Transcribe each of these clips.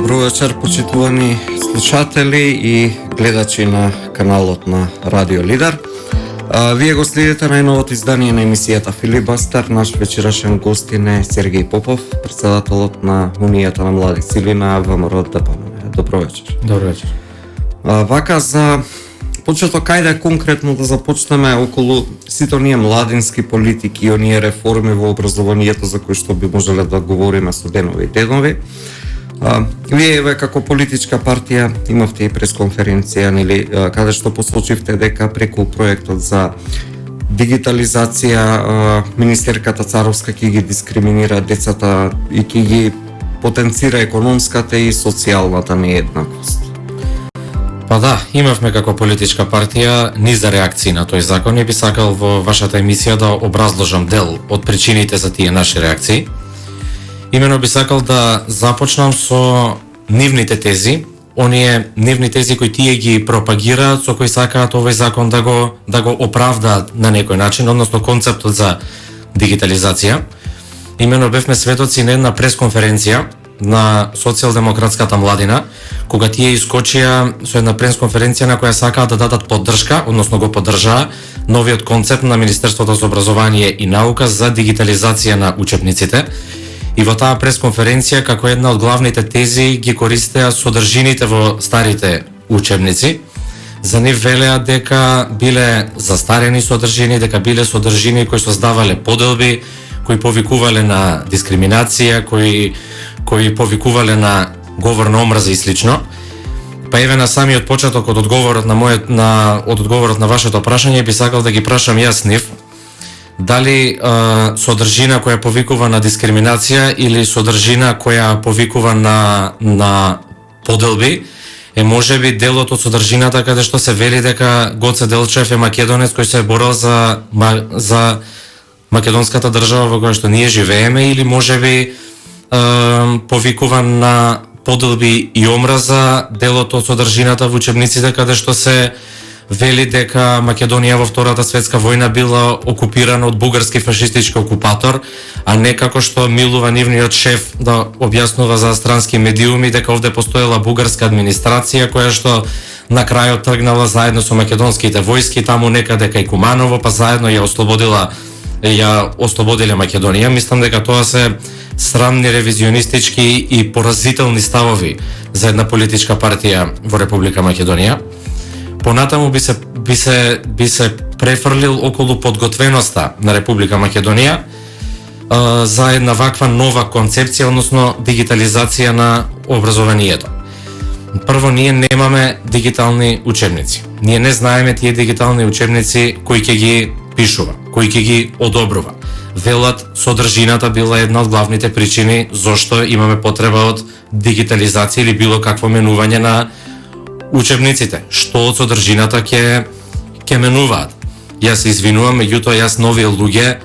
Добро вечер, почитувани слушатели и гледачи на каналот на Радио Лидер. Вие го следите најновото издание на емисијата Филибастер. Наш вечерашен гостин е Сергеј Попов, председателот на Унијата на млади сили на ВМРО ДПМН. Добро вечер. Добро вечер. Вака за почеток, кајде конкретно да започнеме околу сите оние младински политики и оние реформи во образованието за кои што би можеле да говориме со денови и денови. Вие како политичка партија имавте и пресконференција, нели, каде што посочивте дека преку проектот за дигитализација министерката Царовска ќе ги дискриминира децата и ќе ги потенцира економската и социјалната нееднаквост. Па да, имавме како политичка партија низ реакции на тој закон и би сакал во вашата емисија да образложам дел од причините за тие наши реакции. Имено би сакал да започнам со нивните тези, оние нивни тези кои тие ги пропагираат, со кои сакаат овој закон да го оправдаат на некој начин, односно концептот за дигитализација. Имено бевме светоци на една пресконференција на социјалдемократската младина, кога тие искочија со една пресконференција на која сакаат да дадат поддршка, односно го поддржаа новиот концепт на Министерството за образование и наука за дигитализација на учебниците. И во таа пресконференција, како една од главните тези, ги користеа содржините во старите учебници. За нив велеа дека биле застарени содржини, дека биле содржини кои создавале поделби, кои повикувале на дискриминација, кои повикувале на говор на омраза и слично. Па еве на самиот почеток од одговорот на вашето прашање би сакал да ги прашам јас нив дали содржина која повикува на дискриминација или содржина која повикува на поделби е можеби делот од содржината каде што се вели дека Гоце Делчев е македонец кој се борел за македонската држава во која што ние живееме, или можеби повикува на поделби и омраза делот од содржината во учебниците каде што се вели дека Македонија во Втората светска војна била окупирана од бугарски фашистички окупатор, а не како што милува нивниот шеф да објаснува за странски медиуми дека овде постоела бугарска администрација која што на крајот тргнала заедно со македонските војски таму некаде кај Куманово, па заедно ја ослободиле Македонија. Мислам дека тоа се срамни, ревизионистички и поразителни ставови за една политичка партија во Република Македонија. Понатаму би се префрлил околу подготвеноста на Република Македонија за една ваква нова концепција, односно дигитализација на образованието. Прво, ние немаме дигитални учебници. Ние не знаеме тие дигитални учебници кој ќе ги пишува, кој ќе ги одобрува. Велат содржината била една од главните причини зошто имаме потреба од дигитализација или било какво менување на учебниците. Што од содржината ќе менуваат? Јас се извинувам, меѓутоа јас на овие луѓе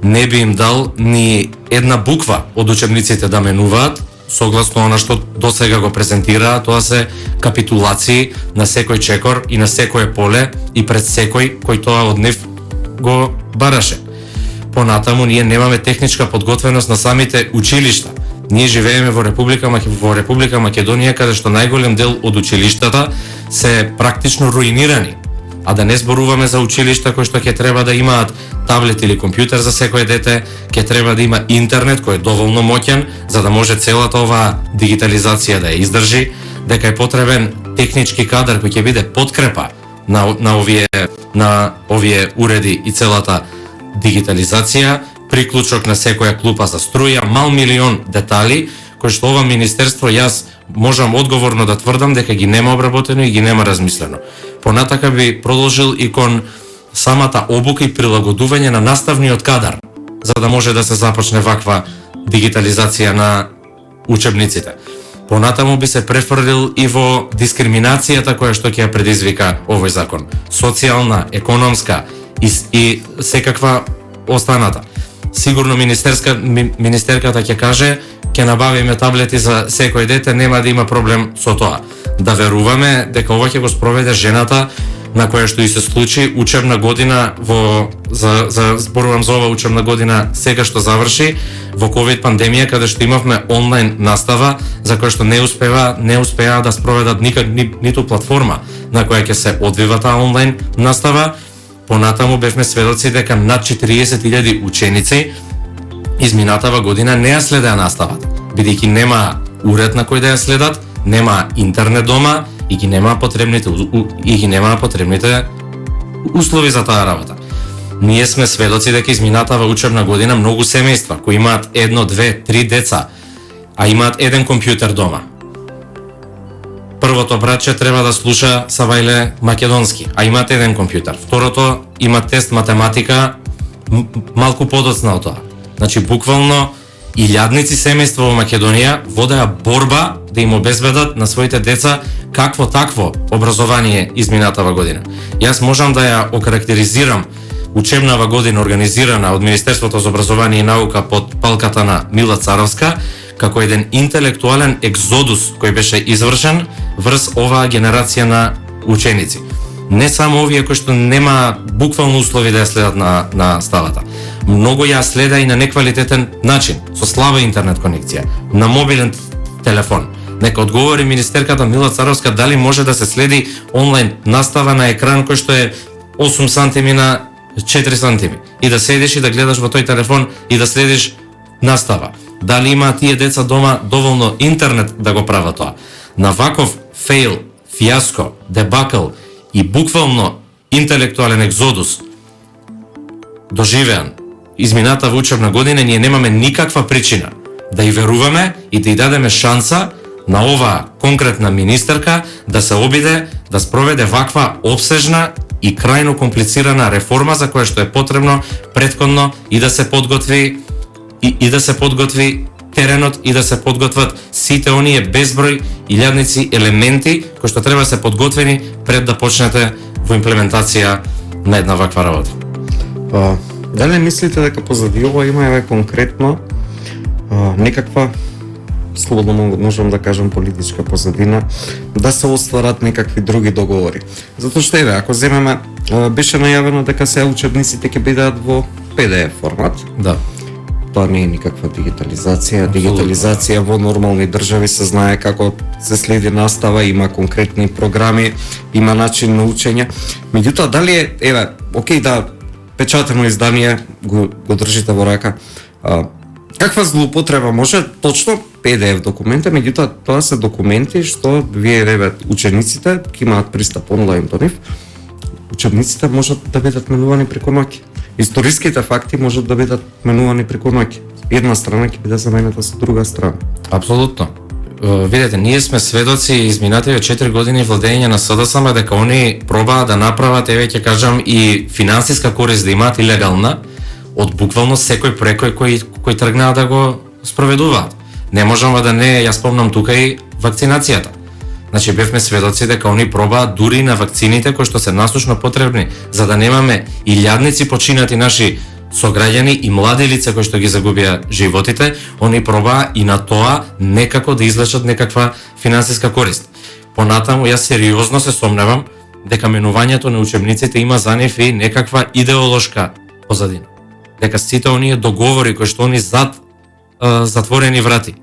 не би им дал ни една буква од учебниците да менуваат, согласно она што досега го презентираа. Тоа се капитулации на секој чекор и на секое поле и пред секој кој тоа од нив го бараше. Понатаму ние немаме техничка подготвеност на самите училишта. Ние живееме во Република Македонија, каде што најголем дел од училиштата се практично руинирани. А да не зборуваме за училишта кои што ќе треба да имаат таблет или компјутер за секој дете, ќе треба да има интернет кој е доволно моќен за да може целата оваа дигитализација да ја издржи, дека е потребен технички кадар кој ќе биде подкрепа на овие уреди и целата дигитализација, приклучок на секоја клупа за струја, мал милион детали кои што ова министерство јас можам одговорно да тврдам дека ги нема обработено и ги нема размислено. Понатака би продолжил и кон самата обука и прилагодување на наставниот кадар за да може да се започне ваква дигитализација на учебниците. Понатаму би се префрлил и во дискриминацијата која што ќе ја предизвика овој закон. Социјална, економска и секаква останата. Сигурно министерката ќе каже ќе набавиме таблети за секој дете, нема да има проблем со тоа. Да веруваме дека ова ќе го спроведе жената на која што и се случи учебна година зборувам за ова учебна година сега што заврши, во ковид пандемија каде што имавме онлайн настава за која што не успеа да спроведат ниту платформа на која ќе се одвива таа онлайн настава. Понатаму бевме сведоци дека над 40.000 ученици изминатава година не ја следеа наставата, бидејќи нема уред на кој да ја следат, нема интернет дома и ги немаа потребните услови за таа работа. Ние сме сведоци дека изминатава учебна година многу семејства кои имаат 1, 2, 3 деца, а имаат еден компјутер дома. Првото братче треба да слуша савајле македонски, а имаат еден компјутер. Второто има тест математика малку подоцна од тоа. Значи буквално илјадници семејства во Македонија водеа борба да им обезбедат на своите деца какво такво образование изминатава година. Јас можам да ја окарактеризирам учебнава година организирана од Министерството за образование и наука под палката на Мила Царовска како еден интелектуален екзодус кој беше извршен врз оваа генерација на ученици. Не само овие кои што нема буквално услови да ја следат на ставата. Многу ја следа и на неквалитетен начин, со слаба интернет конекција, на мобилен телефон. Нека одговори министерката Мила Царовска дали може да се следи онлайн настава на екран кој што е 8 сантими на 4 сантими и да седиш и да гледаш во тој телефон и да следиш настава. Дали има тие деца дома доволно интернет да го прават тоа? На ваков фейл, фијаско, дебакл и буквално интелектуален екзодус доживеан изминатава учебна година, ние немаме никаква причина да ја веруваме и да ја дадеме шанса на оваа конкретна министерка да се обиде да спроведе ваква обсежна и крајно комплицирана реформа за која што е потребно претходно и да се подготви теренот и да се подготват сите оние безброј илјадници елементи кои што треба да се подготвени пред да почнете во имплементација на една ваква работа. Дали мислите дека позади ова има конкретно некаква, слободно можам да кажам, политичка позадина, да се остварат некакви други договори? Затоа што ако земеме, беше најавено дека се учебниците ќе бидат во PDF формат. Да. Тоа не е никаква дигитализација. Дигитализација во нормални држави се знае како се следи настава, има конкретни програми, има начин на учење. Меѓутоа, дали е, окей, да, печатено издание го држите во рака, каква злоупотреба може? Точно PDF документи, меѓутоа тоа се документи што вие учениците ќе имаат пристап онлайн до нив. Учебниците можат да бидат менувани преку ноќ. Историските факти можат да бидат менувани преку ноќ. Една страна ќе биде заменета со друга страна. Апсолутно. Видете, ние сме сведоци изминативе 4 години владење на СДСМ дека они пробаа да направат, еве ќе кажам, и финансиска корист да имаат и легална од буквално секој проект кој тргнаа да го спроведуваат. Не можам да не ја спомнам тука и вакцинацијата. Значи бевме сведоци дека они пробаат дури на вакцините кои што се насушно потребни за да немаме илјадници починати наши сограѓани и млади лица кои што ги загубија животите, они пробаа и на тоа некако да извлечат некаква финансиска корист. Понатаму јас сериозно се сомневам дека менувањето на учебниците има за нив и некаква идеолошка позадина. Дека сите оние договори кои што они зад затворени врати,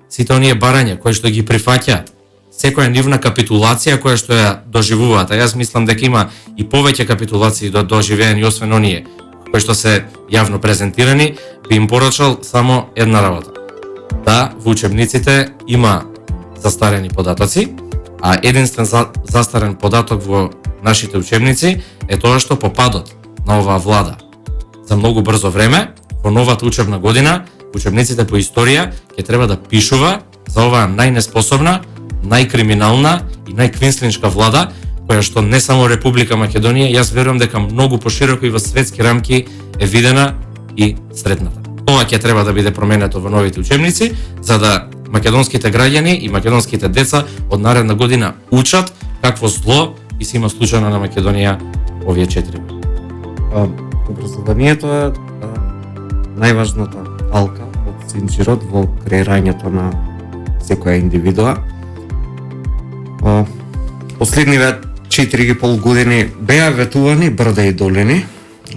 сите оние барања кои што ги прифаќаат, секоја нивна капитулација која што ја доживуваат, а јас мислам дека има и повеќе капитулации доживеани освен оние кои што се јавно презентирани, би им порачал само една работа. Да, во учебниците има застарени податоци, а единствен застарен податок во нашите учебници е тоа што по падот на оваа влада за многу брзо време, во новата учебна година, учебниците по историја ќе треба да пишува за оваа најнеспособна, најкриминална и најквинслиншка влада, која што не само Република Македонија, јас верувам дека многу пошироко и во светски рамки е видена и сретната. Тоа ќе треба да биде променето во новите учебници, за да македонските граѓани и македонските деца од наредна година учат какво зло и се има случајно на Македонија овие 4 години. Образованието е најважната алка од синџирот во креирањето на секоја индивидуа. Последниве 4,5 години беа ветувани брда и долини,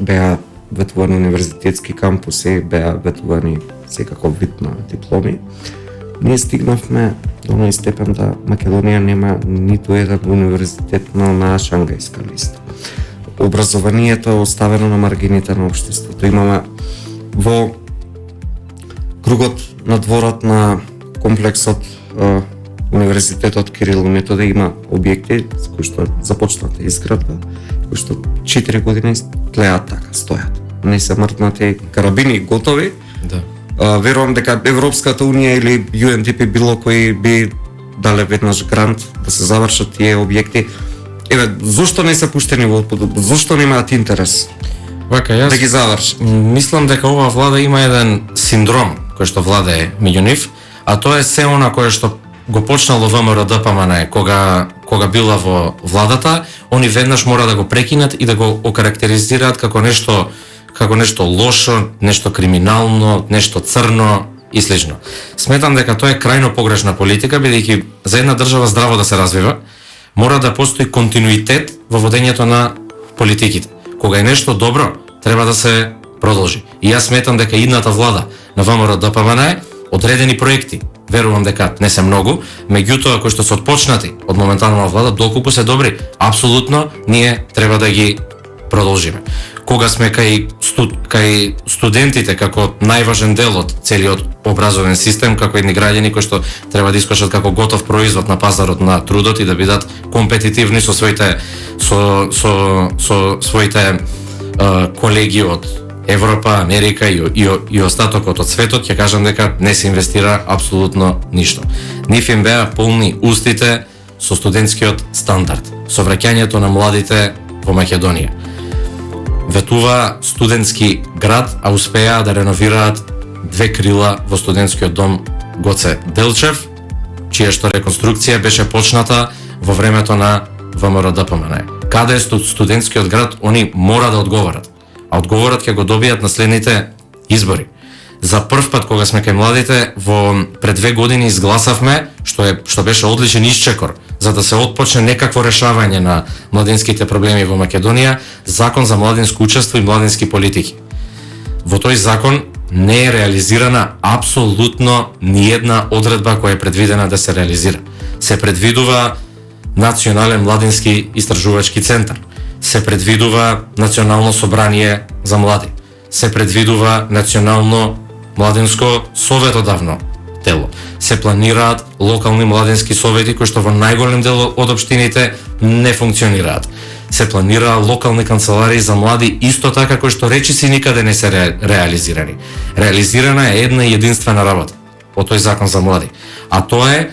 беа ветувани универзитетски кампуси, беа ветувани секаков вид на дипломи, ние стигнавме до оној степен да Македонија нема ниту еден универзитет на Шангајска листа. Образованието е оставено на маргините на општеството. Имаме во кругот на дворот на комплексот Универзитетот Кирил и Методе има објекти кои што започната изградба, кои што 4 години тлеат така, стојат. Не се мртнати, карабини готови. Да. Верувам дека Европската унија или UNDP било кои би дале веднаш грант да се завршат тие објекти. Еве, зошто не се пуштени во зошто немаат интерес Вака, јас да ги завршат? мислам дека оваа влада има еден синдром кој што владее меѓу нив, а тоа е се она кое што го почнало ВМРО ДПМН кога била во владата, они веднаш мора да го прекинат и да го окарактеризираат како нешто лошо, нешто криминално, нешто црно и слично. Сметам дека тоа е крајно погрешна политика, бидејќи за една држава здраво да се развива, мора да постои континуитет во водењето на политиките. Кога е нешто добро, треба да се продолжи. И јас сметам дека идната влада на ВМРО ДПМН одредени проекти, верувам дека не се многу, меѓутоа кои што се отпочнати од моментална влада, доколку се добри, апсолутно ние треба да ги продолжиме. Кога сме кај студентите како најважен дел од целиот образовен систем, како едни граѓани кои што треба да искочат како готов производ на пазарот на трудот и да бидат компетитивни со своите колеги од Европа, Америка и остатокот од светот, ќе кажам дека не се инвестира апсолутно ништо. Нив им беа полни устите со студентскиот стандард, со враќањето на младите во Македонија. Ветува студентски град, а успеа да реновираат 2 крила во студентскиот дом Гоце Делчев, чија што реконструкција беше почната во времето на ВМРО ДПМН. Каде е студентскиот град, они мора да одговорат. А одговорот ќе го добијат на следните избори. За прв пат кога сме кај младите, пред 2 години изгласавме, што беше одличен исчекор, за да се отпочне некакво решавање на младинските проблеми во Македонија, закон за младинско учество и младински политики. Во тој закон не е реализирана апсолутно ниедна одредба која е предвидена да се реализира. Се предвидува Национален младински истражувачки центар, се предвидува Национално собрание за млади, се предвидува Национално младинско советодавно тело, се планираат локални младински совети кои што во најголем дел од општините не функционираат. Се планира локални канцеларии за млади исто така кои што речиси никаде не се реализирани. Реализирана е една единствена работа од тој закон за млади, а тоа е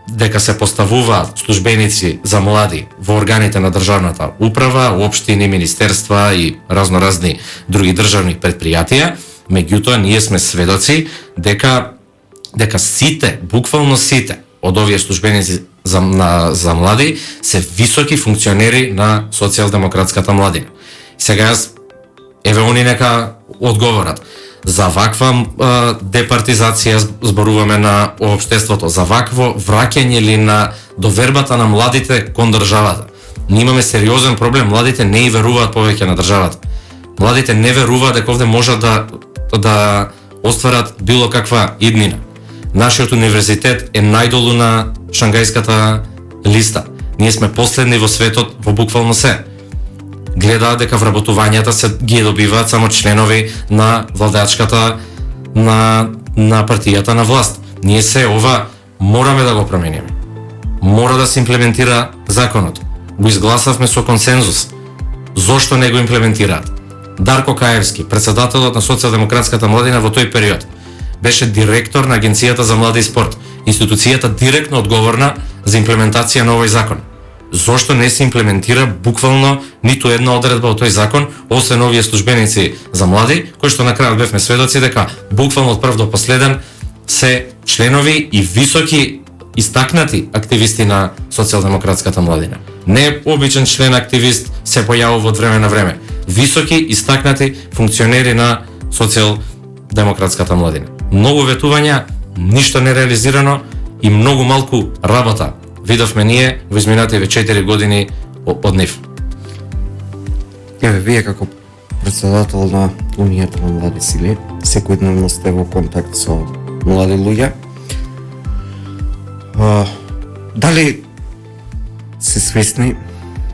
дека се поставуваат службеници за млади во органите на државната управа, општини, министерства и разноразни други државни претпријатија. Меѓутоа ние сме сведоци дека сите, буквално сите од овие службеници за млади се високи функционери на социјалдемократската младина. Сега еве они нека одговорат. За ваква департизација зборуваме на општеството, за вакво враќање ли на довербата на младите кон државата. Ние имаме сериозен проблем, младите не и веруваат повеќе на државата. Младите не веруваат дека овде можат да остварат било каква иднина. Нашиот универзитет е најдолу на Шангајската листа. Ние сме последни во светот во буквално се. Гледаат дека вработувањата се ги добиваат само членови на владачката на партијата на власт. Ние се ова мораме да го промениме. Мора да се имплементира законот. Го изгласавме со консензус. Зошто не го имплементираат? Дарко Каевски, председателот на Социјалдемократската младина во тој период, беше директор на Агенцијата за млади и спорт, институцијата директно одговорна за имплементација на овој закон. Зошто не се имплементира буквално ниту една одредба од тој закон, освен овие службеници за млади, кои што на крајот бевме сведоци дека буквално од прв до последен се членови и високи истакнати активисти на Социјалдемократската младина. Не обичен член активист се појавува од време на време. Високи истакнати функционери на Социјалдемократската младина. Многу ветувања, ништо не реализирано и многу малку работа видовме ние во изминативе 4 години од нив. Еве, вие како председател на Унијата на млади сили, секојдневно сте во контакт со млади луѓе. Дали се свесни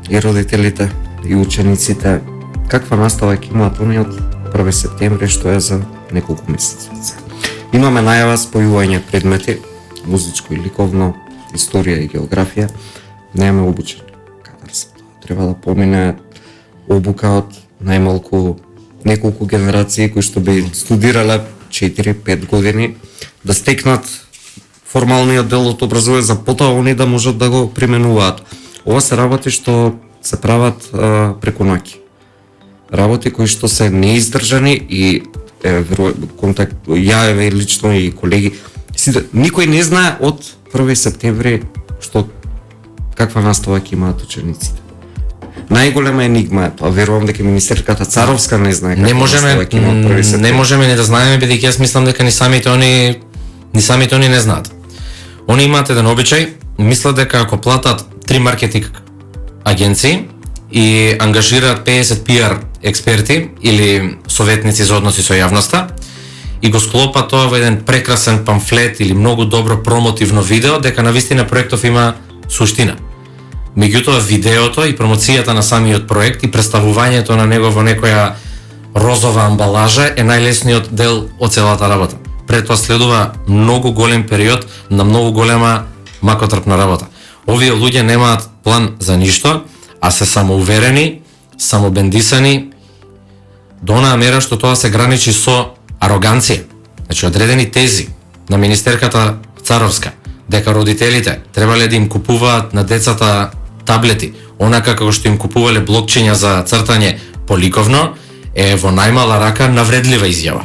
и родителите и учениците каква настава ќе имаат они од 1 септември, што е за неколку месеци? Имаме најава спојување предмети, музичко и ликовно, историја и географија. Немаме обучен кадар за тоа. Треба да помине обука од најмалку неколку генерации кои што би студирале 4-5 години, да стекнат формалниот дел од образување, за потоа они да можат да го применуваат. Ова се работи што се прават преку ноќ. Работи кои што се неиздржани и контакт, ја лично и колеги, никој не знае од 1 септември што каква настава ќе имаат учениците. Најголема енигма е тоа. Верувам дека министерката Царовска не знае каква настава ќе имаат 1 септември. Не можеме не да знаеме, бидејќи јас мислам дека ни самите они не знаат. Они имаат еден обичај, мислат дека ако платат 3 маркетинг агенции и ангажираат 50 PR експерти или советници за односи со јавноста и го склопат тоа во еден прекрасен памфлет или многу добро промотивно видео, дека навистина проектов има суштина. Меѓутоа видеото и промоцијата на самиот проект и представувањето на него во некоја розова амбалажа е најлесниот дел од целата работа. Пред тоа следува многу голем период на многу голема макотрпна работа. Овие луѓе немаат план за ништо, а се самоуверени, самобендисани, до онаа мера што тоа се граничи со ароганција. Значи, одредени тези на министерката Царовска, дека родителите требале да им купуваат на децата таблети, онака како што им купувале блокчиња за цртање поликовно, е во најмала рака навредлива изјава.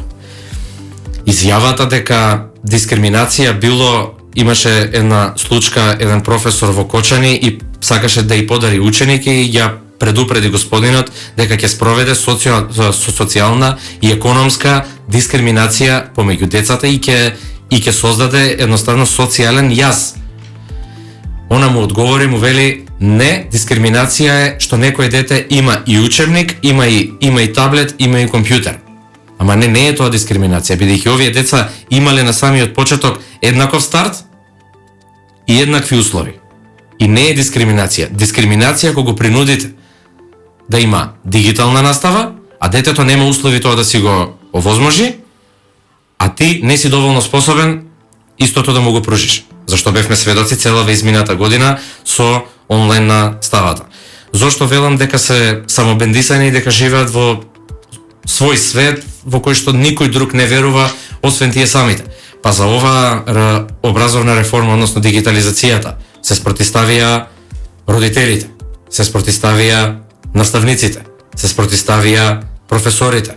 Изјавата дека дискриминација било, имаше една случка, еден професор во Кочани и сакаше да ја подари ученик и ја предупреди господинот дека ќе спроведе социјална и економска дискриминација помеѓу децата и ќе создаде едноставно социјален јаз. Она му одговори, му вели: не, дискриминација е што некој дете има и учебник, има и таблет, има и компјутер. Ама не е тоа дискриминација, бидејќи овие деца имале на самиот почеток еднаков старт и еднакви услови. И не е дискриминација. Дискриминација кога го принудите да има дигитална настава, а детето нема услови тоа да си го овозможи, а ти не си доволно способен истото да му го пружиш. Зашто бевме сведоци целава измината година со онлайн наставата. Зошто велам дека се самобендисани и дека живеат во свој свет во кој што никој друг не верува освен тие самите. Па за ова образовна реформа, односно дигитализацијата, се спротиставија родителите, се спротиставија наставниците, се спротиставија професорите,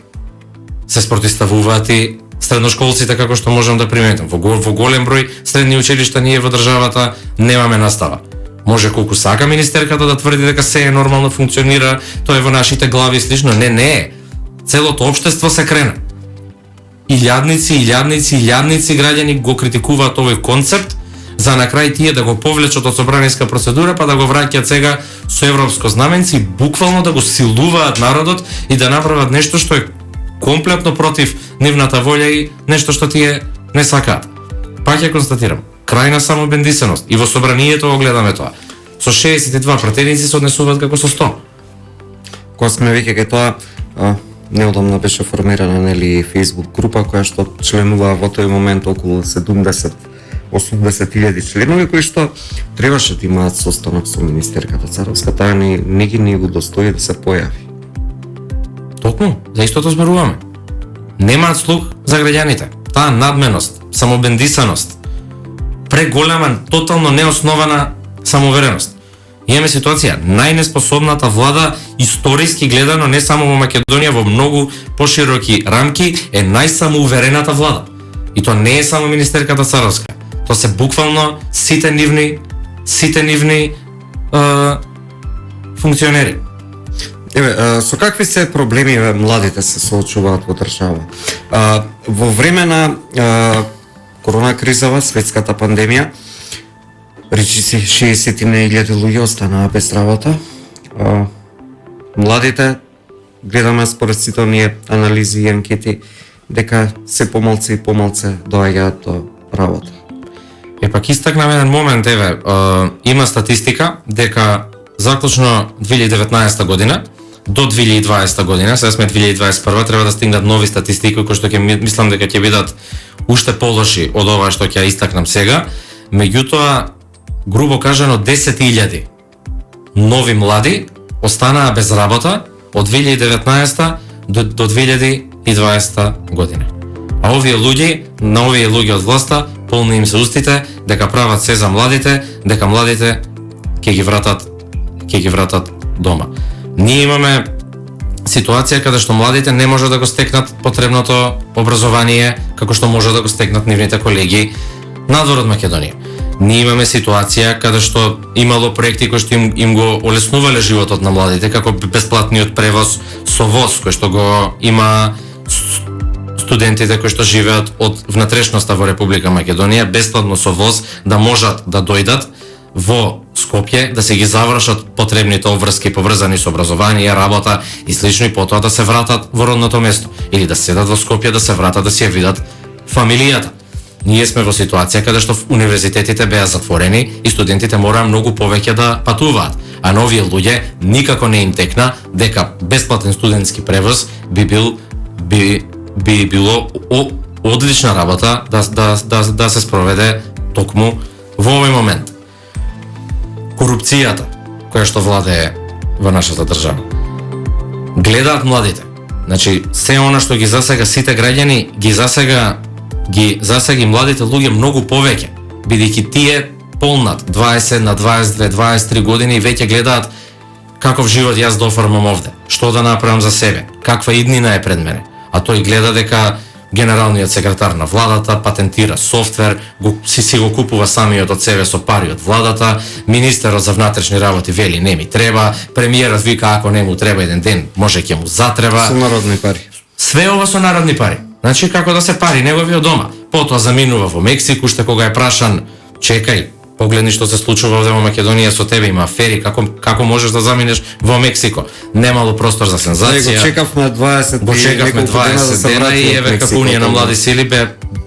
се спротиставуваат и средношколците, како што можам да приметам. Во голем број средни училишта ние во државата немаме настава. Може колку сака министерката да тврди дека се е нормално функционира, тоа е во нашите глави и слично. Не е. Целото општество се крена. Илјадници граѓани го критикуваат овој концепт, за на крај тие да го повлечат од собраниска процедура, па да го враќаат сега со европско знаменце и буквално да го силуваат народот и да направат нешто што е комплетно против нивната волја и нешто што тие не сакаат. Пак ја констатирам, крајна самобендисаност и во собранието го гледаме тоа. Со 62 пратеници се однесуваат како со 100. Кога сме веќе кај тоа, неодамна беше формирана нели Facebook група која што членува во тој момент околу 70-80 членови кои што требаше да имаат состанок со министерката Царовска, таа не ги го достои да се појави. Токму, за истото зборуваме. Немаат слух за граѓаните. Таа надменост, самобендисаност, преголема, тотално неоснована самоувереност. Имаме ситуација, најнеспособната влада историски гледано не само во Македонија, во многу пошироки рамки е најсамоуверената влада. И тоа не е само министерката Царовска. Тоа се буквално сите нивни функционери. Со какви се проблеми младите се соочуваат во држава? Во време на корона кризава, светската пандемија, речиси 60.000 луѓе останаа без работа. Младите гледаме според сите оние анализи и анкети дека се помалце и помалце доаѓаат до работа. Пак истакнам еден момент, има статистика дека заклучно 2019 година до 2020 година, сега сме 2021, треба да стигнат нови статистики кои што ќе мислам дека ќе бидат уште полоши од ова што ќе истакнам сега. Меѓутоа, грубо кажано 10.000 нови млади останаа без работа од 2019 до 2020 година. А овие луѓе од власта полни им се устите дека прават се за младите, дека младите ќе ги вратат дома. Ние имаме ситуација каде што младите не може да го стекнат потребното образование како што може да го стекнат нивните колеги надвор од Македонија. Ние имаме ситуација каде што имало проекти кои што им го олеснувале животот на младите, како бесплатниот превоз со воз, кој што го има студентите кои што живеат од внатрешноста во Република Македонија, бесплатно со воз да можат да дојдат во Скопје, да се ги завршат потребните обврски поврзани со образование, работа и слично и потоа да се вратат во родното место или да седат во Скопје, да се вратат да си ја видат фамилијата. Ние сме во ситуација каде што универзитетите беа затворени и студентите мораа многу повеќе да патуваат, а на овие луѓе никако не им текна дека бесплатен студентски превоз би било одлична работа да се спроведе токму во овој момент. Корупцијата која што владее во нашата држава. Гледаат младите. Значи, се она што ги засега сите граѓани, ги засега и младите луѓе многу повеќе, бидејќи тие полнат 20 на 22, 23 години и веќе гледаат каков живот јас да оформам овде, што да направам за себе, каква иднина е пред мене. А тој гледа дека генералниот секретар на владата патентира софтвер, си го купува самиот од себе со пари од владата, министерот за внатрешни работи вели не ми треба, премиерот вика ако не му треба еден ден, може ќе му затреба. Со народни пари. Све ова со народни пари. Значи како да се пари неговиот дома. Потоа заминува во Мексико, уште кога е прашан, чекај, погледни што се случува овде во Македонија со тебе, има афери, како можеш да заминеш во Мексико? Немало простор за сензација. Го чекавме 20 дена и еве како Унија на млади сили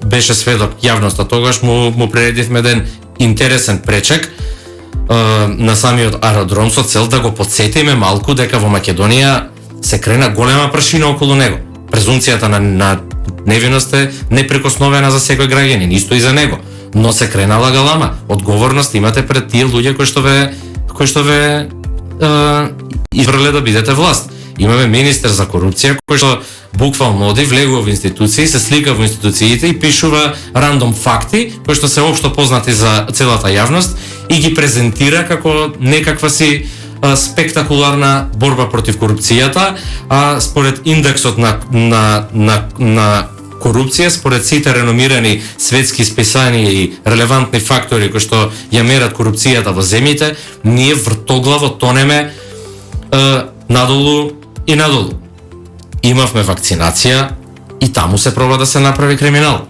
беше сведок јавноста. Тогаш му приредивме еден интересен пречек на самиот аеродром со цел да го потсетиме малку дека во Македонија се крена голема прашина околу него. Презумцијата на невиност е неприкосновена за секој граѓанин, исто и за него. Но се кренала галама. Одговорност имате пред тие луѓе кои што ве избрале да бидете власт. Имаме министер за корупција кој што буквално оди, влегува во институции, се слика во институциите и пишува рандом факти кои што се општо познати за целата јавност и ги презентира како некаква си спектакуларна борба против корупцијата, а според индексот на корупција, според сите реномирани светски списанија и релевантни фактори кои што ја мерат корупцијата во земјите, ние вртоглаво тонеме надолу и надолу. Имавме вакцинација и таму се проба да се направи криминал.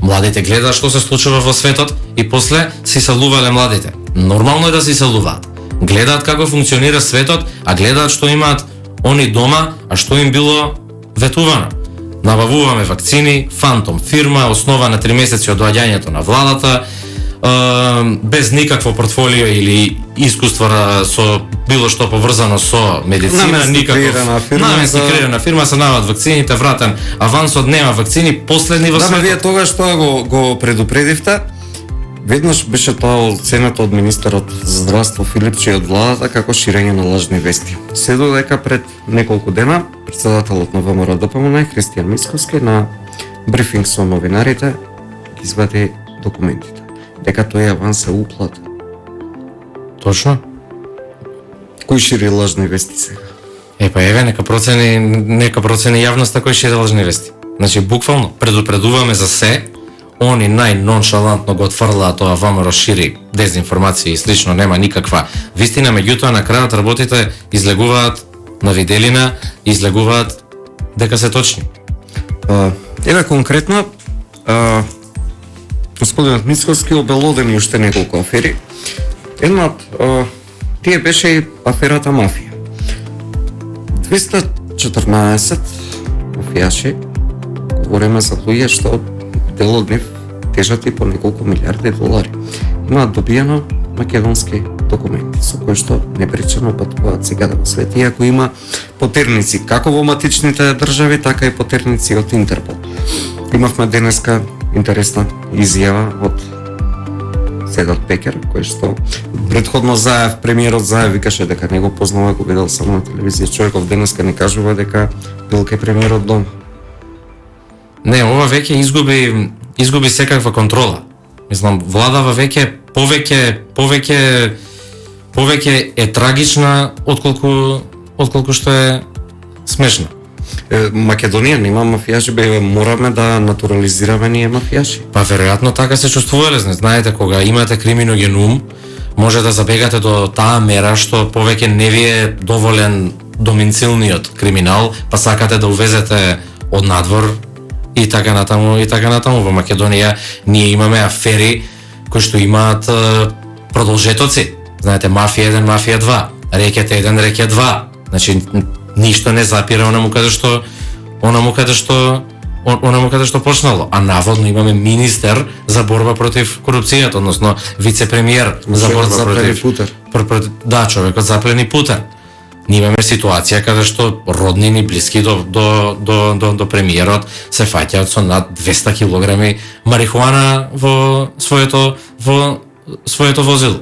Младите гледаат што се случува во светот и после си салувале младите. Нормално е да си салуваат. Гледаат како функционира светот, а гледаат што имаат они дома, а што им било ветувано. Набавуваме вакцини, фантом фирма, основана 3 месеци од доаѓањето на владата, без никакво портфолио или искуство со било што поврзано со медицина, намеси креирана фирма, се нават вакцините, вратен авансот, нема вакцини, последни во светот. Да, вие тогаш тоа го предупредивте. Веднаш беше тоа оценето од министерот за здравство Филипчи од владата како ширење на лажни вести. Се додека пред неколку дена претседателот на ВМРО ДПМН Христијан Мицковски на брифинг со новинарите извади документите дека тој аванс е уплат. Точно. Кој шири лажни вести сега? Еве нека процени јавноста кој шири лажни вести. Значи буквално предупредуваме за се. Они најноншалантно го отфрлаа тоа, ВМРО шири дезинформација и слично, нема никаква вистина, меѓутоа на крајот работите излегуваат на виделина, излегуваат дека се точни. Еве конкретно, господинот Мицковски обелодени уште неколку афери. Една од тие беше и аферата мафија. 214 мафијаши, говориме за луѓе што дел од нив тежат и по неколку милиарди долари. Имаат добиено македонски документи со кои што непречено патуваат сега во свет. Иако има потерници како во матичните држави, така и потерници од Интерпол. Имавме денеска интересна изјава од Седат Пекер, кој што претходно Заев, премиерот Заев викаше дека не го познава, го видел само на телевизија. Човеков денеска не кажува дека бил кај премиерот дом. Не, ова веќе изгуби секаква контрола. Мислам, владава веќе повеќе е трагична отколку што е смешна. Македонија нема мафијаши, бе мораме да натурализираме ние мафијаши. Па веројатно така се чувствувале, знаете, кога имате криминоген ум, може да забегате до таа мера што повеќе не ви е доволен домицилниот криминал, па сакате да увезете од надвор и така натаму. Во Македонија ние имаме афери кои што имаат продолжетоци. Знаете, мафија 1, мафија 2, рекет 1, рекет 2. Значи ништо не запира онаму каде што почнало. А наводно имаме министер за борба против корупцијата, односно вице-премиер за борба против да, човекот заплени Путер. Ние имаме ситуација каде што роднини блиски до премиерот се фаќаат со над 200 килограми марихуана во своето возило.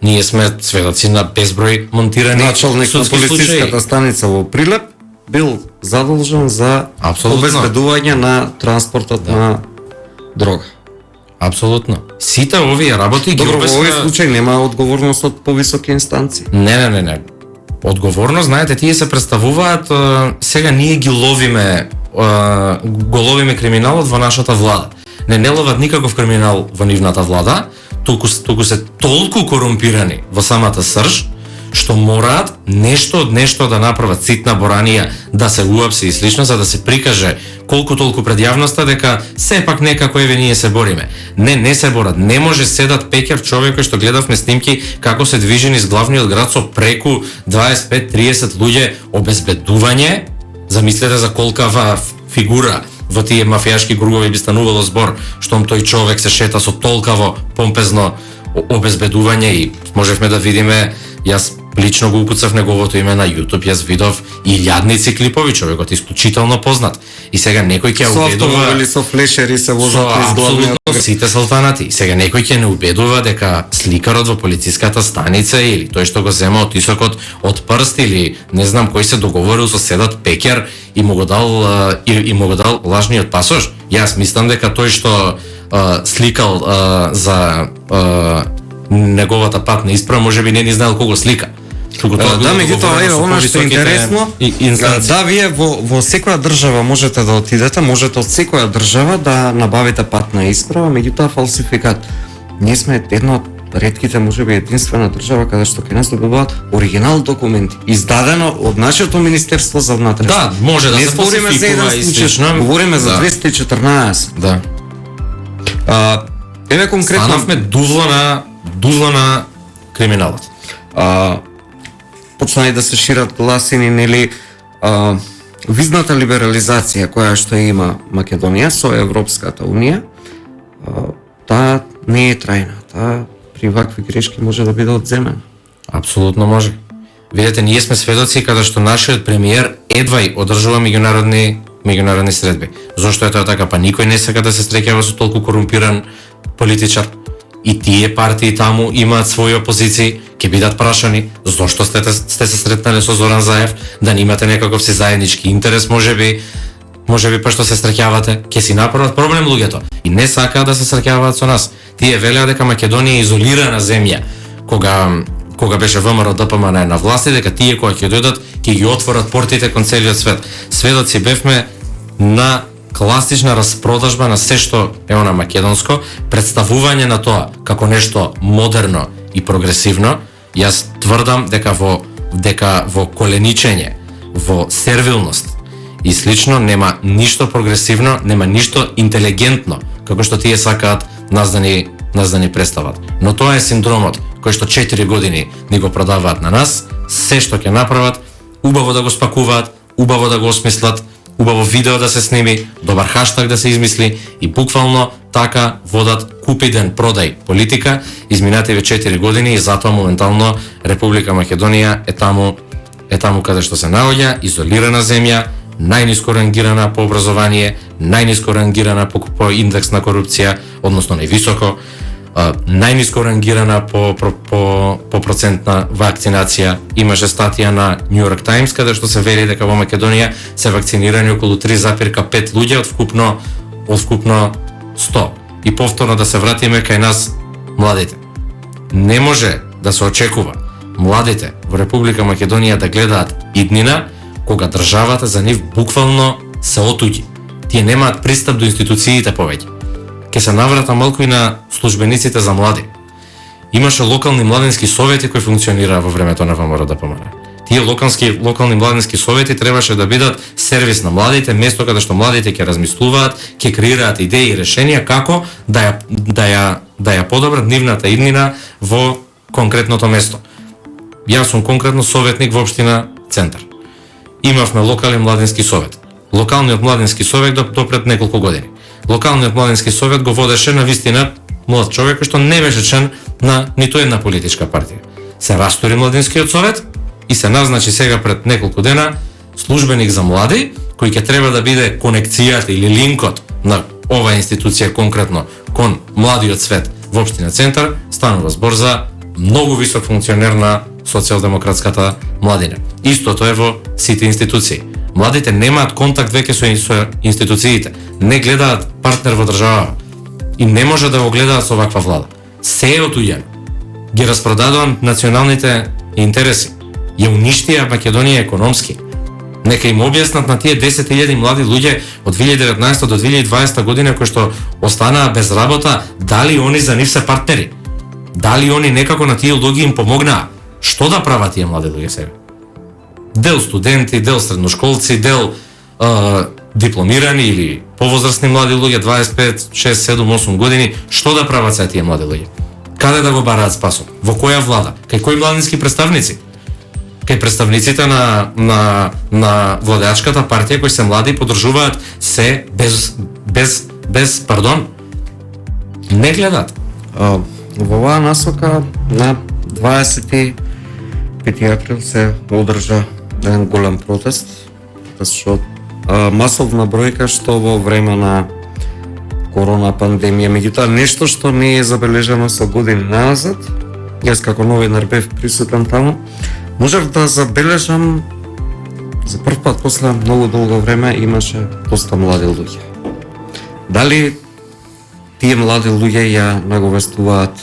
Ние сме сведоци на безброј монтирани началник на полициската станица во Прилеп бил задолжен за обезбедување на транспортот на дрога. Апсолутно. Сите овие работи ги обесна... Во овој случај нема одговорност од повисоки инстанции. Не. Одговорност, знаете, тие се представуваат, сега ние ги ловиме криминалот во нашата влада. Не ловат никаков криминал во нивната влада, туку се толку корумпирани во самата срж, што мораат нешто да направат, ситна боранија, да се уапси и слично, за да се прикаже колку толку пред јавноста дека сепак некако еве ние се бориме. Не се борат. Не може Седат Пекер, човек кој што гледавме снимки како се движи низ главниот град со преку 25-30 луѓе, обезбедување. Замислете за колкава фигура во тие мафијашки кругови би станувало збор, штом тој човек се шета со толкаво помпезно обезбедување и можевме да видиме. Јас лично го укуцав неговото име на YouTube, јас видов илјадници клипови, човекот исклучително познат. И сега некој ќе убедува со автомобили со флешери се возат низ главниот град. Сите салтанати. И сега некој ќе не убедува дека сликарот во полициската станица или тој што го зема отисокот од прст или не знам кој се договорил со Седат Пекер и му го дал лажниот пасош. Јас мислам дека тој што сликал за неговата патна исправа можеби не ни знаел кого слика. Да, меѓутоа е она што е интересно, да вие во секоја држава можете да отидете, можете од секоја држава да набавите патна исправа, меѓутоа фалсификат. Ние сме една од ретките, можеби единствена држава каде што ќе нас добиваат оригинал документи, издадено од нашето Министерство за внатрешни. Да, може да се фалсификува и слично. Говориме за 214. Да. Еве конкретно станавме дудло на криминалот. Почна и да се шират гласини, нели, визната либерализација која што има Македонија со Европската Унија, таа не е трајна, таа при вакви грешки може да биде одземена. Апсолутно може. Видете, ние сме сведоци каде што нашиот премиер едвај одржува меѓународни средби. Зошто е тоа така? Па никој не сака да се среќава со толку корумпиран политичар. И тие партии таму имаат своји опозиции, ќе бидат прашани зошто сте се сретнале со Зоран Заев, да не имате некаков си заеднички интерес, можеби па што се среќавате, ќе си направат проблем луѓето и не сакаат да се среќаваат со нас. Тие велеа дека Македонија е изолирана земја, кога беше ВМРО ДПМН на власт, дека тие кога ќе дојдат ќе ги отворат портите кон целиот свет. Сведоци бевме на класична распродажба на се што е она македонско, представување на тоа како нешто модерно и прогресивно. Јас тврдам дека во коленичење, во сервилност и слично нема ништо прогресивно, нема ништо интелигентно, како што тие сакаат нас да ни представат. Но тоа е синдромот кој што 4 години ни го продаваат на нас, се што ќе направат, убаво да го спакуваат, убаво да го осмислат, убаво видео да се сними, добар хаштаг да се измисли и буквално така водат купи ден продај политика изминативе 4 години и затоа моментално Република Македонија е таму каде што се наоѓа, изолирана земја, најниско рангирана по образование, најниско рангирана по индекс на корупција, односно највисоко, најниско рангирана по процент на вакцинација. Имаше статија на New York Times каде што се вели дека во Македонија се вакцинирани околу 3,5 луѓе од вкупно 100. И повторно да се вратиме кај нас младите. Не може да се очекува младите во Република Македонија да гледаат иднина кога државата за нив буквално се отуѓи. Тие немаат пристап до институциите повеќе. Ке се наврата малку и на службениците за млади. Имаше локални младински совети кои функционираа во времето на ВМРО-ДПМН. Тие локални младински совети требаше да бидат сервис на младите, место каде што младите ќе размислуваат, ќе креираат идеи и решенија како да ја подобрат нивната иднина во конкретното место. Јас сум конкретно советник во општина Центар. Имавме локален младински совет. Локалниот младински совет до пред неколку години. Локалниот младински совет го водеше на вистина млад човек кој што не беше член на ниту една политичка партија. Се растори младинскиот совет и се назначи сега пред неколку дена службеник за млади кој ќе треба да биде конекцијата или линкот на оваа институција конкретно кон младиот свет во општина Центар. Станува збор за многу висок функционер на социјалдемократската младина. Истото е во сите институции. Младите немаат контакт веќе со институциите, не гледаат партнер во државава и не може да го гледаат со ваква влада. Се е отуѓено. Ги распродадоа националните интереси. Ја уништија Македонија економски. Нека им објаснат на тие 10.000 млади луѓе од 2019 до 2020 година кои што останаа без работа, дали они за нив се партнери? Дали они некако на тие луѓе им помогнаа? Што да прават тие млади луѓе сега? Дел студенти, дел средношколци, дел дипломирани или повозрастни млади луѓе 25, 6, 7, 8 години, што да прават сега тие млади луѓе? Каде да го бараат спасот? Во која влада? Кај кои младински представници? Кај представниците на владеачката партија кои се млади подржуваат се без пардон. Не гледат. Во оваа насока на 25 април се одржа еден голем протест, што масовна бројка што во време на корона пандемија, меѓутоа нешто што не е забележано со години назад. Јас како новинар бев присутен таму, можев да забележам за прв пат после многу долго време имаше доста млади луѓе. Дали тие млади луѓе ја наговестуваат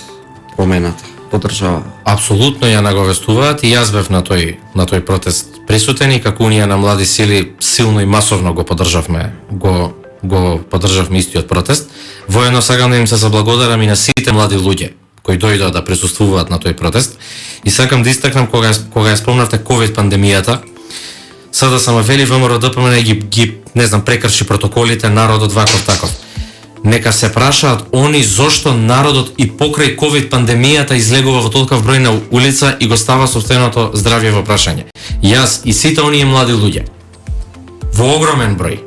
промената по држава? Апсолутно ја наговестуваат и јас бев на тој протест присутен и како Унија на млади сили силно и масовно го поддржавме истиот протест. Воено сакам да им се заблагодарам и на сите млади луѓе кои дојдоа да присуствуваат на тој протест и сакам да истакнам кога ја спомнавте ковид пандемијата. Сада само вели ВМРО-ДПМН ги не знам прекрши протоколите, народот ваков таков. Нека се прашаат они зошто народот и покрај ковид пандемијата излегува во толков број на улица и го става сопственото здравје во прашање. Јас и сите оние млади луѓе во огромен број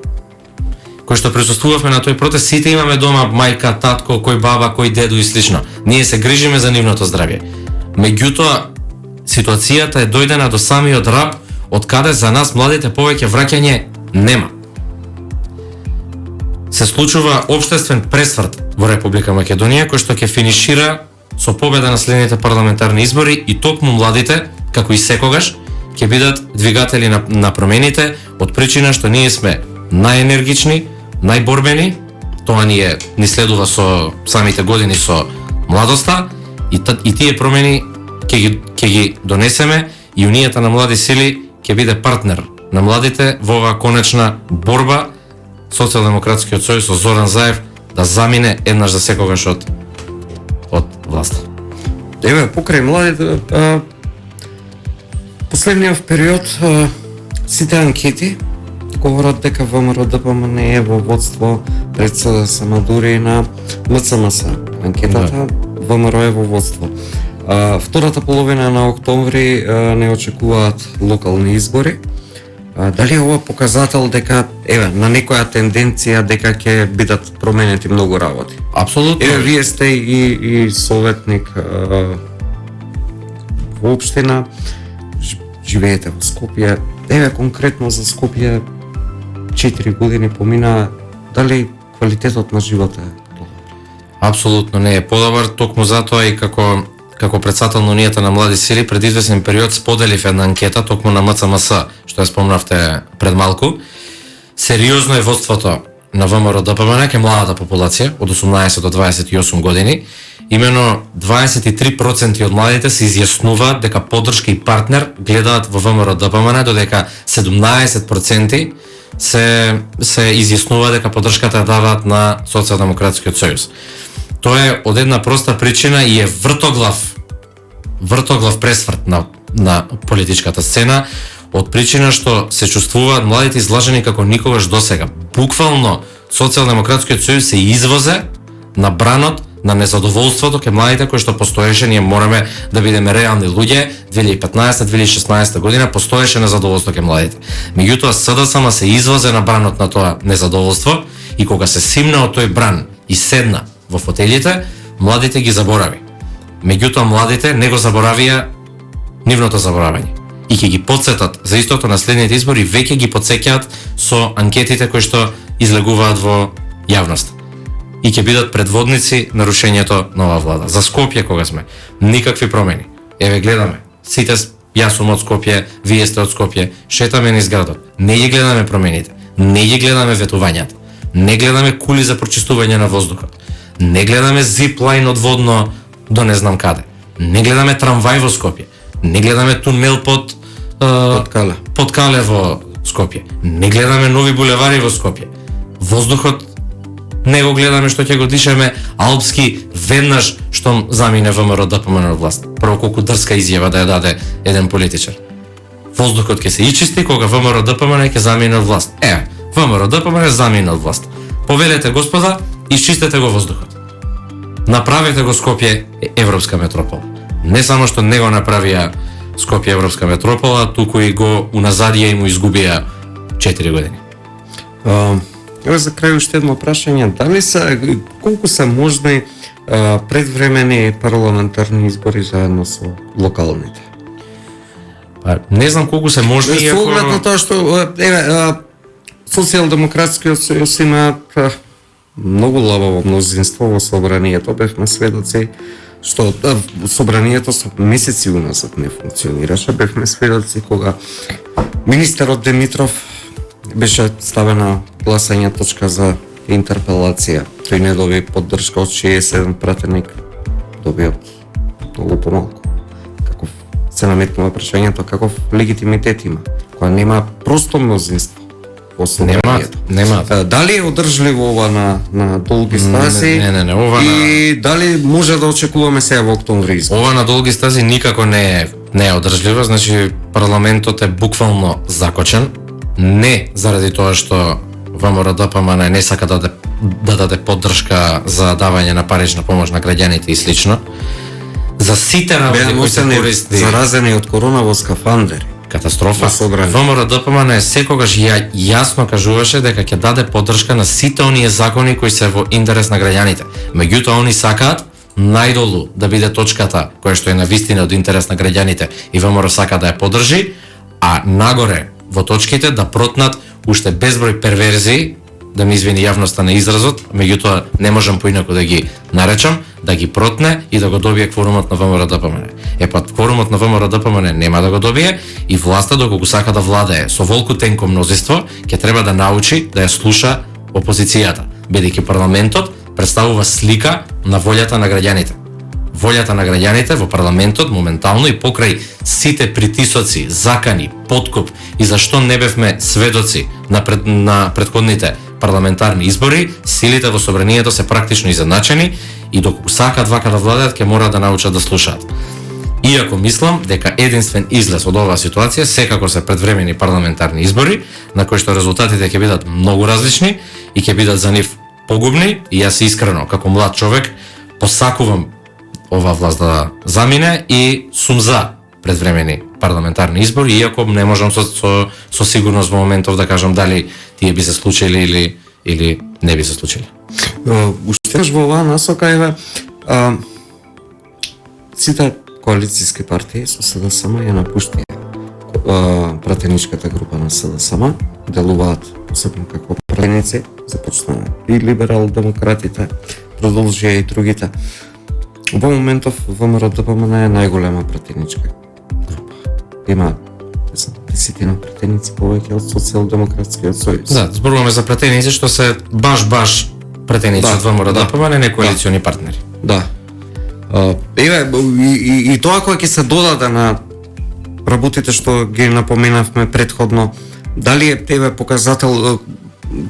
кои што присуствувавме на тој протест, сите имаме дома мајка, татко, кој баба, кој дедо и слично. Ние се грижиме за нивното здравје. Меѓутоа, ситуацијата е дојдена до самиот раб, од каде за нас младите повеќе враќање нема. Се случува општествен пресврт во Република Македонија, кој што ќе финишира со победа на следните парламентарни избори и токму младите, како и секогаш, ќе бидат двигатели на промените од причина што ние сме најенергични, најборбени, тоа ни следува со самите години со младоста и тие промени ќе ги донесеме и Унијата на млади сили ќе биде партнер на младите во оваа конечна борба Социјалдемократскиот сојуз со Зоран Заев да замине еднаш за секогаш од власта. Еве, покрај младите, последниот период сите анкети говорат дека ВМРО-ДПМН е во водство пред СДСМ, дури на МЦМС. Анкетата ВМРО е во водство. Втората половина на октомври не очекуваат локални избори. Дали е ова показател дека на некоја тенденција дека ќе бидат променети многу работи? Апсолутно. Вие сте и советник во општина, живеете во Скопје. Конкретно за Скопје 4 години помина, дали квалитетот на живот е подобар? Апсолутно не е подобар, токму затоа и како председател на Унијата на млади сили пред извесен период споделив една анкета токму на МЦМС, што ја спомнавте пред малку. Сериозно е водството на ВМРО ДПМН ке младата популација од 18 до 28 години. Имено 23% од младите се изјаснуваат дека поддршка и партнер гледаат во ВМРО ДПМН, додека 17% се изјаснува дека поддршката ја даваат на Социјалдемократскиот сојуз. Тоа е од една проста причина и е вртоглав пресврт на политичката сцена, од причина што се чувствуваат младите излажени како никогаш досега. Буквално Социјалдемократскиот сојуз се извозе на бранот на незадоволството ке младите кои што постоеше. Ние мораме да бидеме реални луѓе. 2015-2016 година постоеше незадоволство ке младите. Меѓутоа СДСМ се извозе на бранот на тоа незадоволство и кога се симна од тој бран и седна во фотелите, младите ги заборави. Меѓутоа младите не го заборавија нивното заборавање и ќе ги потсетат за истото на следните избори, веќе ги потсеќаат со анкетите кои што излегуваат во јавност и ќе бидат предводници на рушењето на оваа влада. За Скопје кога сме, никакви промени. Еве гледаме, сите, јас сум од Скопје, вие сте од Скопје, шетаме низ градот, не ги гледаме промените, не ги гледаме ветувањата, не гледаме кули за прочистување на воздухот, не гледаме зиплайн од водно до не знам каде, не гледаме трамвај во Скопје, не гледаме тунел под Кале во Скопје, не гледаме нови булевари во Скопје, воздухот не го гледаме што ќе го дишаме алпски веднаш што замине ВМРО ДПМН на власт. Прво колку дрска изјава да ја даде еден политичар. Воздухот ќе се ичисти кога ВМРО ДПМН ќе замине од власт. ВМРО ДПМН замине од власт. Повелете господа, исчистете го воздухот. Направете го Скопје европска метропола. Не само што не го направија Скопје европска метропола, туку и го уназадија и му изгубија 4 години. Еве за крај уште едно прашање, дали колку се можни предвремени парламентарни избори заедно со локалните? Не знам колку се можни, Со оглед на тоа што Социјалдемократскиот сојуз имаат многу лабаво мнозинство во собранието, бевме сведоци што собранието со месеци уназад не функционираше, бевме сведоци кога министерот Димитров беше ставена гласање точка за интерпелација. Тој не доби поддршка од 61 пратеник, доби многу помалку. Каков се наметнува прашањето, каков легитимитет има, кога нема просто мнозинство во собранието? Нема. Дали е одржливо ова на долги стази? Не, ова и дали може да очекуваме сега во октомври избори? Ова на долги стази никако не е одржливо, значи парламентот е буквално закочен. Не заради тоа што ВМРО ДПМН не сака да даде поддршка за давање на парична помош на граѓаните и слично. За сите работи кои се користи заразени од корона во скафандери. Катастрофа. ВМРО ДПМН секогаш јасно кажуваше дека ќе даде поддршка на сите оние закони кои се во интерес на граѓаните. Меѓутоа они сакаат најдолу да биде точката која што е на вистина од интерес на граѓаните и ВМРО сака да ја поддржи, а нагоре во точките да протнат уште безброј перверзии, да ми извини јавноста на изразот, меѓутоа не можам поинаку да ги наречам, да ги протне и да го добие кворумот на ВМРО ДПМН. Кворумот на ВМРО ДПМН нема да го добие и власта доколку сака да владее со волку тенко мнозинство, ќе треба да научи да ја слуша опозицијата, бидејќи парламентот представува слика на волјата на граѓаните. Волјата на граѓаните во парламентот моментално и покрај сите притисоци, закани, подкуп и зашто не бевме сведоци на предходните парламентарни избори, силите во собранието се практично изедначени и доколку сакаат вака да владеат, ќе мора да научат да слушаат. Иако мислам дека единствен излез од оваа ситуација секако се предвремени парламентарни избори, на кои што резултатите ќе бидат многу различни и ќе бидат за нив погубни, и јас искрено како млад човек посакувам ова власт да замине и сум за предвремени парламентарни избори, иако не можам со сигурност во моментов да кажам дали тие би се случили или не би се случили. Уште во оваа насока еве сите коалициски партии со СДСМ ја напуштија пратеничката група на СДСМ, делуваат посебно како пратеници, започнаа и либерал-демократите, продолжија и другите. Во моментов ВМРО-ДПМН е најголема пратеничка група. Има десетина пратеници повеќе од Социјалдемократскиот сојуз. Да, зборуваме за пратеници што се баш пратеници од ВМРО-ДПМН, не коалициони партнери. Да. Еве и тоа кога ќе се додаде на работите што ги напоменавме претходно, дали е еве показател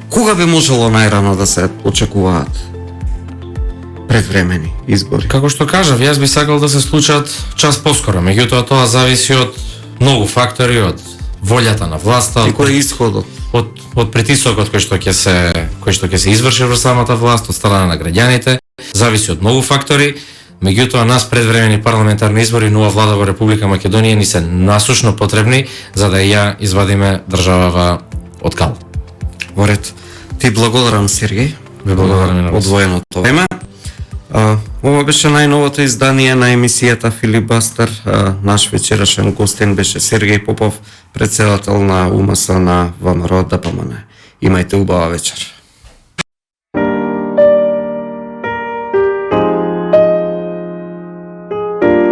кога би можело најрано да се очекуваат предвремени избори? Како што кажав, јас би сакал да се случат час поскоро, меѓутоа тоа зависи од многу фактори, од волјата на власта, И кој е исходот? од притисокот кој што ќе се изврши врз самата власт од страна на граѓаните, зависи од многу фактори. Меѓутоа, нас предвремени парламентарни избори, нова влада во Република Македонија ни се насушно потребни за да ја извадиме државава од кал. Во ред. Ти благодарам, Сергеј. Ви благодарам и на вас. Одвоеното време. Ова беше најновото издание на емисијата Филибастер. Наш вечерашен гостин беше Сергеј Попов, председател на УМС на ВМРО-ДПМН. Имајте убава вечер.